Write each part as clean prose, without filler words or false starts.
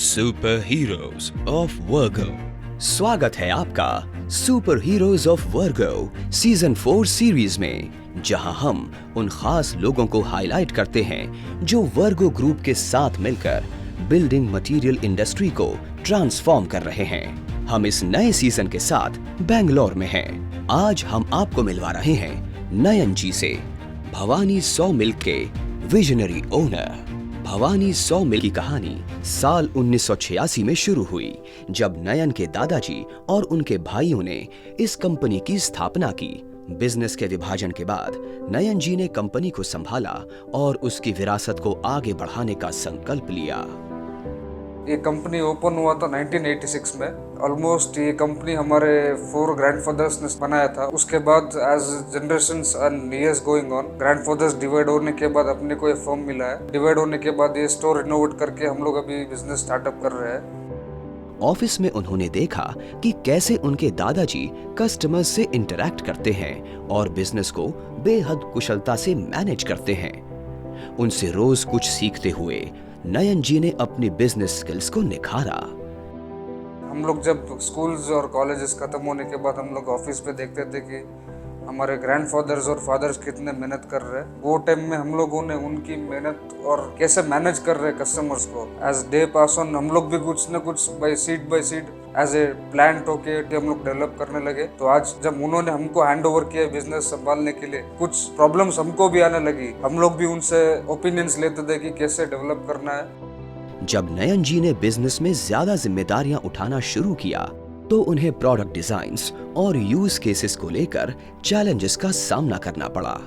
Super heroes of वर्गो। स्वागत है आपका super heroes of Virgo season 4 series में, जहां हम उन खास लोगों को हाईलाइट करते हैं जो वर्गो ग्रुप के साथ मिलकर बिल्डिंग मटेरियल इंडस्ट्री को ट्रांसफॉर्म कर रहे हैं। हम इस नए सीजन के साथ बेंगलोर में हैं। आज हम आपको मिलवा रहे हैं नयन जी से, भवानी सॉ मिल के विजनरी ओनर। भवानी सॉ मिल की कहानी साल 1986 में शुरू हुई, जब नयन के दादाजी और उनके भाइयों ने इस कंपनी की स्थापना की। बिजनेस के विभाजन के बाद नयन जी ने कंपनी को संभाला और उसकी विरासत को आगे बढ़ाने का संकल्प लिया। ये कंपनी ओपन हुआ था 1986 में। ऑलमोस्ट ये कंपनी हमारे 4 ग्रैंडफादर्स ने बनाया था। उसके बाद as generations and years going on, grandfathers divide होने के बाद अपने को ये फर्म मिला है। डिवाइड होने के बाद ये स्टोर रिनोवेट करके हम लोग अभी बिजनेस स्टार्टअप कर रहे हैं। ऑफिस में उन्होंने देखा कि कैसे उनके दादाजी कस्टमर्स से इंटरैक्ट करते हैं और बिजनेस को बेहद कुशलता से मैनेज करते हैं। उनसे रोज कुछ सीखते हुए नयन जी ने अपनी बिजनेस स्किल्स को निखारा। हम लोग जब स्कूल्स और कॉलेजेस खत्म होने के बाद हम लोग ऑफिस पे देखते थे कि हमारे ग्रैंडफादर्स और फादर्स कितने मेहनत कर रहे हैं। वो टाइम में हम लोगों ने उनकी मेहनत और कैसे मैनेज कर रहे हैं कस्टमर्स को, एज डे पास ऑन हम लोग भी कुछ न कुछ by seed as a plan होके हम लोग डेवलप करने लगे। तो आज जब उन्होंने हमको हैंड ओवर किया बिजनेस संभालने के लिए, कुछ प्रॉब्लम्स हमको भी आने लगी। हम लोग भी उनसे ओपिनियंस लेते थे कि कैसे डेवलप करना है। जब नयन जी ने बिजनेस में ज्यादा जिम्मेदारियां उठाना शुरू किया, तो उन्हें प्रोडक्ट डिजाइन्स और यूज केसेस को लेकर चैलेंजेस का सामना करना पड़ा।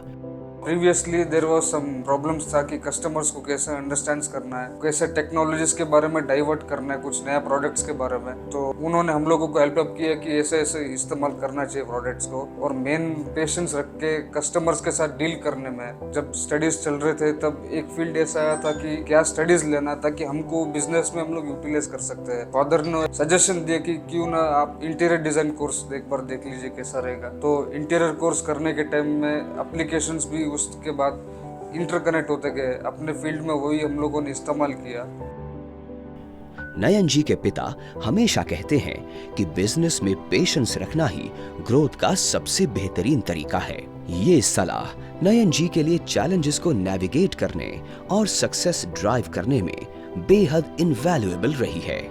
Previously there was some problems था कि कस्टमर्स को कैसे अंडरस्टैंड करना है, कैसे टेक्नोलॉजीज के बारे में डाइवर्ट करना है, कुछ नया प्रोडक्ट्स के बारे में। तो उन्होंने हम लोगों को हेल्प अप किया कि ऐसे ऐसे इस्तेमाल करना चाहिए प्रोडक्ट्स को, और मेन पेशेंस रख के कस्टमर्स के साथ डील करने में। जब स्टडीज चल रहे थे तब एक फील्ड ऐसा आया था कि क्या स्टडीज लेना ताकि हमको बिजनेस में हम लोग यूटिलाइज कर सकते हैं। फादर ने सजेशन दिया कि क्यों ना आप इंटीरियर डिजाइन कोर्स एक बार देख लीजिए कैसा रहेगा। तो इंटीरियर कोर्स करने के टाइम में एप्लीकेशंस भी उसके बाद इंटरकनेक्ट होते गए। अपने फील्ड में वही हम लोगों ने इस्तेमाल किया। नयन जी के पिता हमेशा कहते हैं कि बिजनेस में पेशेंस रखना ही ग्रोथ का सबसे बेहतरीन तरीका है। ये सलाह नयन जी के लिए चैलेंजेस को नेविगेट करने और सक्सेस ड्राइव करने में बेहद इनवैल्यूएबल रही है।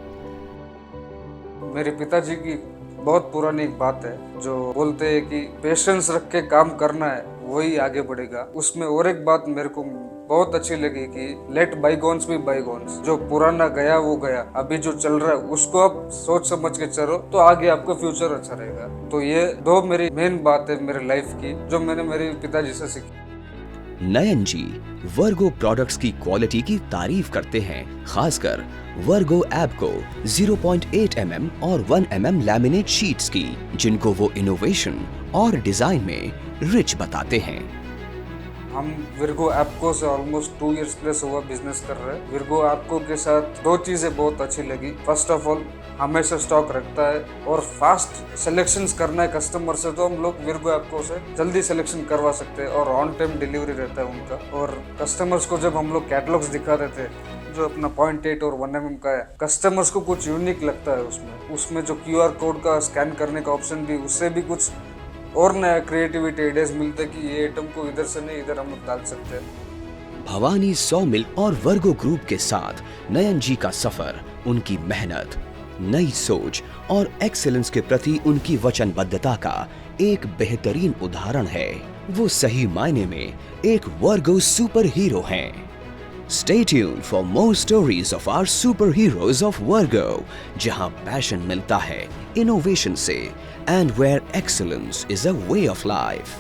मेरे पिताजी की बहुत पुरानी एक बात है जो बोलते हैं कि पेशेंस रख के काम करना है, वही आगे बढ़ेगा। उसमें और एक बात मेरे को बहुत अच्छी लगी कि लेट बाईगॉन्स बी बाईगॉन्स। जो पुराना गया वो गया, अभी जो चल रहा है उसको आप सोच समझ के चलो तो आगे आपका फ्यूचर अच्छा रहेगा। तो ये 2 मेरी मेन बात है मेरे लाइफ की जो मैंने मेरे पिताजी से सीखी। नयन जी वर्गो प्रोडक्ट्स की क्वालिटी की तारीफ करते हैं, खासकर वर्गो ऐप को 0.8 mm और 1 mm लैमिनेट शीट्स की, जिनको वो इनोवेशन और डिजाइन में रिच बताते हैं। हम विर्गो एप्को से ऑलमोस्ट 2 इयर्स प्लस हुआ बिजनेस कर रहे हैं। विर्गो एप्को के साथ 2 चीजें बहुत अच्छी लगी। फर्स्ट ऑफ ऑल हमेशा स्टॉक रखता है और फास्ट सिलेक्शंस करना है कस्टमर से, तो हम लोग विर्गो एप्को से जल्दी सिलेक्शन करवा सकते हैं और ऑन टाइम डिलीवरी रहता है उनका। और कस्टमर्स को जब हम लोग कैटलॉग्स दिखाते थे जो अपना 0.8 और 1 mm का है, कस्टमर्स को कुछ यूनिक लगता है उसमें जो QR कोड का स्कैन करने का ऑप्शन भी, उससे भी कुछ और नया क्रिएटिविटी आइडियाज मिलते कि ये आइटम को इधर से नहीं इधर हम लोग डाल सकते हैं। भवानी सॉ मिल और वर्गो ग्रुप के साथ नयन जी का सफर उनकी मेहनत, नई सोच और एक्सीलेंस के प्रति उनकी वचनबद्धता का एक बेहतरीन उदाहरण है। वो सही मायने में एक वर्गो सुपर हीरो हैं। Stay tuned for more stories of our super heroes of Virgo, जहां पैशन मिलता है इनोवेशन से and where excellence is a way of life.